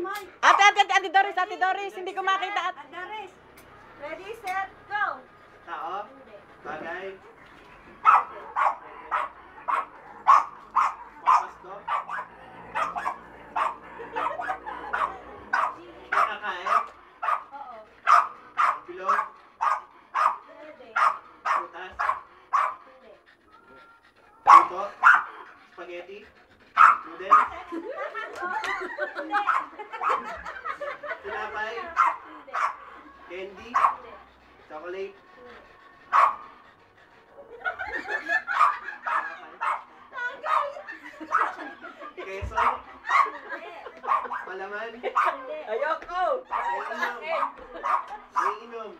Ate Doris, hindi ko makita. Doris, ready, set, go! Tao? Bagay? Papasto? Nakakain? Oo. Bilog? Hindi. Putas? Hindi. Puto? Spaghetti? Noodles? Tinapay? Hindi. Candy? Hindi. Chocolate? Queso? Palaman? Ayoko. May inom?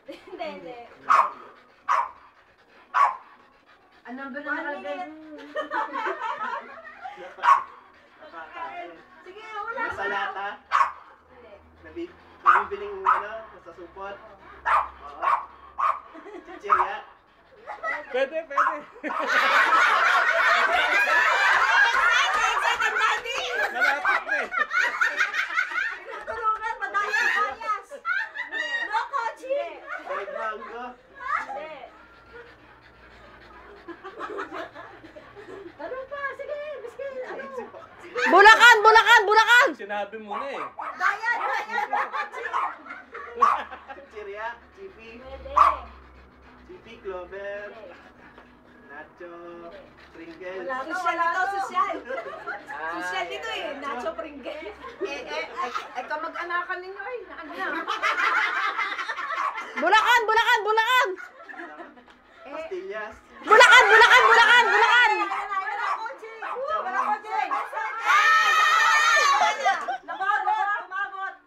Hindi, hindi. Anong ba na nakalagay? Nakakain. Sige, wala. Nasa lata? Hindi. Nabibiling nasa supot? Oo. Chichirya? Pwede. Malapit na eh. Tulungan, madaya, bias. No coaching. Red mango? Hindi. Ano pa? Sige, biskin. Ano? Bulacan! Sinabi mo na eh. Dayan, no coaching. Chichirya? Chippy? Pwede. Chippy, Clover? Nacho? Pringles? Social ito, social.